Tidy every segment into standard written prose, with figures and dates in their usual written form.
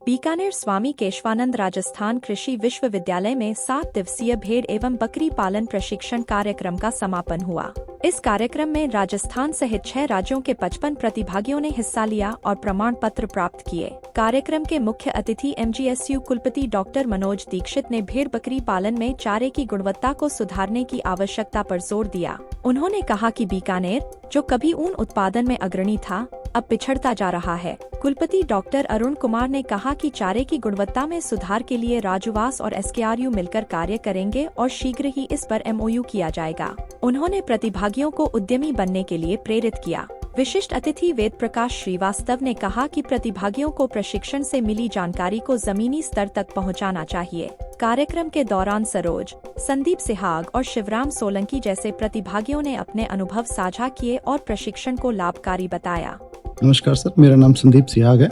बीकानेर स्वामी केशवानंद राजस्थान कृषि विश्वविद्यालय में 7 दिवसीय भेड़ एवं बकरी पालन प्रशिक्षण कार्यक्रम का समापन हुआ। इस कार्यक्रम में राजस्थान सहित 6 राज्यों के 55 प्रतिभागियों ने हिस्सा लिया और प्रमाण पत्र प्राप्त किए। कार्यक्रम के मुख्य अतिथि MGSU कुलपति डॉक्टर मनोज दीक्षित ने भेड़ बकरी पालन में चारे की गुणवत्ता को सुधारने की आवश्यकता पर जोर दिया। उन्होंने कहा कि बीकानेर, जो कभी ऊन उत्पादन में अग्रणी था, अब पिछड़ता जा रहा है। कुलपति डॉक्टर अरुण कुमार ने कहा कि चारे की गुणवत्ता में सुधार के लिए राजूवास और SKRU मिलकर कार्य करेंगे और शीघ्र ही इस पर MOU किया जाएगा। उन्होंने प्रतिभागियों को उद्यमी बनने के लिए प्रेरित किया। विशिष्ट अतिथि वेद प्रकाश श्रीवास्तव ने कहा कि प्रतिभागियों को प्रशिक्षण से मिली जानकारी को जमीनी स्तर तक पहुंचाना चाहिए। कार्यक्रम के दौरान सरोज, संदीप सिहाग और शिवराम सोलंकी जैसे प्रतिभागियों ने अपने अनुभव साझा किए और प्रशिक्षण को लाभकारी बताया। नमस्कार सर, मेरा नाम संदीप सिहाग है।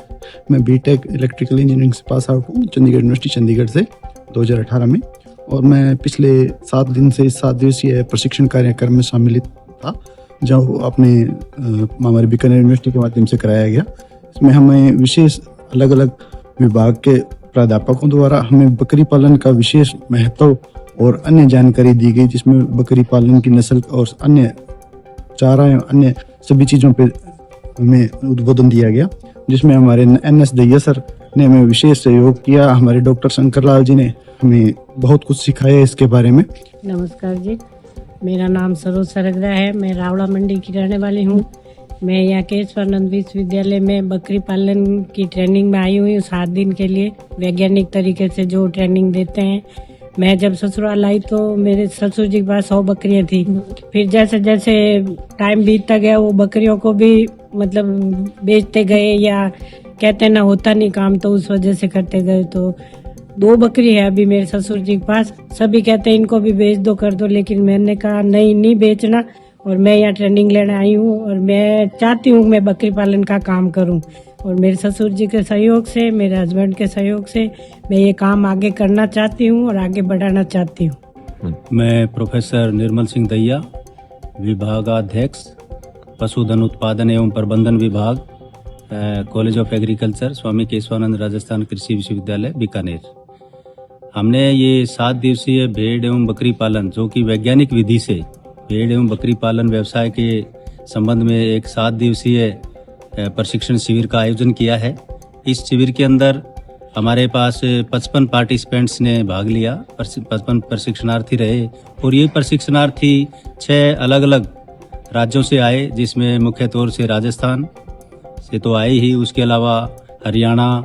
मैं BTech इलेक्ट्रिकल इंजीनियरिंग से पास आउट हूँ चंडीगढ़ यूनिवर्सिटी चंडीगढ़ से 2018 में, और मैं पिछले 7 दिन से 7 दिवसीय प्रशिक्षण कार्यक्रम में शामिल था, जो हमारे बीकानेर यूनिवर्सिटी के माध्यम से कराया गया। इसमें हमें विशेष अलग अलग विभाग के प्राध्यापकों द्वारा हमें बकरी पालन का विशेष महत्व और अन्य जानकारी दी गई, जिसमें बकरी पालन की नस्ल और अन्य चारा एवं अन्य सभी चीज़ों पे हमें उद्बोधन दिया गया, जिसमें हमारे NS दैया सर ने हमें विशेष सहयोग किया। हमारे डॉक्टर शंकर लाल जी ने हमें बहुत कुछ सिखाया इसके बारे में। नमस्कार जी, मेरा नाम सरोज सरगरा है। मैं रावड़ा मंडी की रहने वाली हूँ। मैं यहाँ केशवानंद विश्वविद्यालय में बकरी पालन की ट्रेनिंग में आई हुई हूँ 7 दिन के लिए, वैज्ञानिक तरीके से जो ट्रेनिंग देते हैं। मैं जब ससुराल आई तो मेरे ससुर जी के पास 100 बकरियां थी। फिर जैसे जैसे टाइम बीतता गया, वो बकरियों को भी मतलब बेचते गए, या कहते ना होता नहीं काम, तो उस वजह से करते गए। तो 2 बकरी है अभी मेरे ससुर जी के पास। सभी कहते हैं इनको भी बेच दो, कर दो, लेकिन मैंने कहा नहीं बेचना, और मैं यहाँ ट्रेनिंग लेने आई हूँ और मैं चाहती हूँ मैं बकरी पालन का काम करूँ। और मेरे ससुर जी के सहयोग से, मेरे हस्बैंड के सहयोग से मैं ये काम आगे करना चाहती हूँ और आगे बढ़ाना चाहती हूँ। मैं प्रोफेसर निर्मल सिंह दैया, विभागाध्यक्ष पशुधन उत्पादन एवं प्रबंधन विभाग, कॉलेज ऑफ एग्रीकल्चर, स्वामी केशवानंद राजस्थान कृषि विश्वविद्यालय बीकानेर। हमने ये 7 दिवसीय भेड़ एवं बकरी पालन, जो कि वैज्ञानिक विधि से भेड़ एवं बकरी पालन व्यवसाय के संबंध में एक 7 दिवसीय प्रशिक्षण शिविर का आयोजन किया है। इस शिविर के अंदर हमारे पास 55 पार्टिसिपेंट्स ने भाग लिया, 55 प्रशिक्षणार्थी रहे, और ये प्रशिक्षणार्थी 6 अलग अलग राज्यों से आए, जिसमें मुख्य तौर से राजस्थान से तो आए ही, उसके अलावा हरियाणा,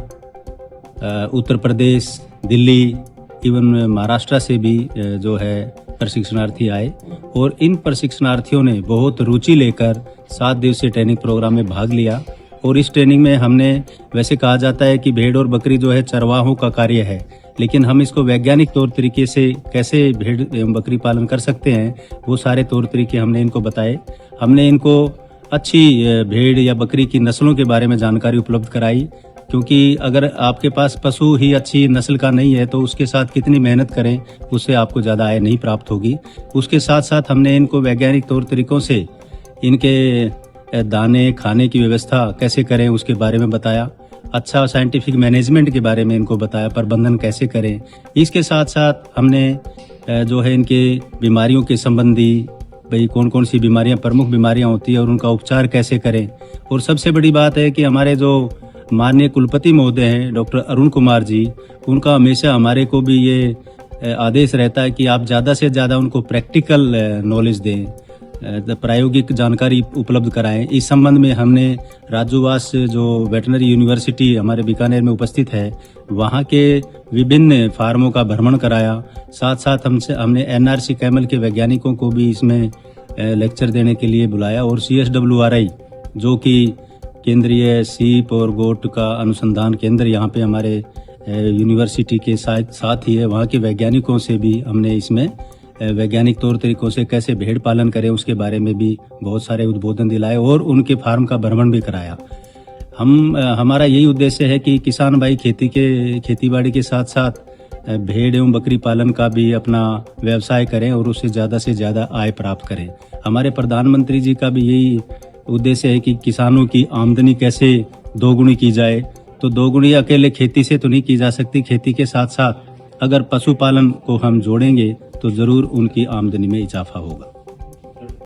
उत्तर प्रदेश, दिल्ली, इवन महाराष्ट्र से भी जो है प्रशिक्षणार्थी आए। और इन प्रशिक्षणार्थियों ने बहुत रुचि लेकर 7 दिवसीय ट्रेनिंग प्रोग्राम में भाग लिया। और इस ट्रेनिंग में हमने, वैसे कहा जाता है कि भेड़ और बकरी जो है चरवाहों का कार्य है, लेकिन हम इसको वैज्ञानिक तौर तरीके से कैसे भेड़ एवं बकरी पालन कर सकते हैं, वो सारे तौर तरीके हमने इनको बताए। हमने इनको अच्छी भेड़ या बकरी की नस्लों के बारे में जानकारी उपलब्ध कराई, क्योंकि अगर आपके पास पशु ही अच्छी नस्ल का नहीं है तो उसके साथ कितनी मेहनत करें, उससे आपको ज़्यादा आय नहीं प्राप्त होगी। उसके साथ साथ हमने इनको वैज्ञानिक तौर तरीकों से इनके दाने खाने की व्यवस्था कैसे करें उसके बारे में बताया। अच्छा साइंटिफिक मैनेजमेंट के बारे में इनको बताया, प्रबंधन कैसे करें। इसके साथ साथ हमने जो है इनके बीमारियों के संबंधी, भाई कौन कौन सी बीमारियां, प्रमुख बीमारियां होती है और उनका उपचार कैसे करें। और सबसे बड़ी बात है कि हमारे जो माननीय कुलपति महोदय हैं डॉक्टर अरुण कुमार जी, उनका हमेशा हमारे को भी ये आदेश रहता है कि आप ज़्यादा से ज़्यादा उनको प्रैक्टिकल नॉलेज दें, प्रायोगिक जानकारी उपलब्ध कराएं। इस संबंध में हमने राजूवास, जो वेटनरी यूनिवर्सिटी हमारे बीकानेर में उपस्थित है, वहाँ के विभिन्न फार्मों का भ्रमण कराया। साथ साथ हमने NRC कैमल के वैज्ञानिकों को भी इसमें लेक्चर देने के लिए बुलाया। और CSWRI, जो कि केंद्रीय सीप और गोट का अनुसंधान केंद्र यहाँ पे हमारे यूनिवर्सिटी के साथ ही है, वहाँ के वैज्ञानिकों से भी हमने इसमें वैज्ञानिक तौर तरीकों से कैसे भेड़ पालन करें उसके बारे में भी बहुत सारे उद्बोधन दिलाए और उनके फार्म का भ्रमण भी कराया। हमारा यही उद्देश्य है कि किसान भाई खेती-बाड़ी के साथ साथ भेड़ एवं बकरी पालन का भी अपना व्यवसाय करें और उससे ज़्यादा से ज़्यादा आय प्राप्त करें। हमारे प्रधानमंत्री जी का भी यही उद्देश्य है कि किसानों की आमदनी कैसे दोगुनी की जाए। तो दोगुनी अकेले खेती से तो नहीं की जा सकती। खेती के साथ साथ अगर पशुपालन को हम जोड़ेंगे तो जरूर उनकी आमदनी में इजाफा होगा।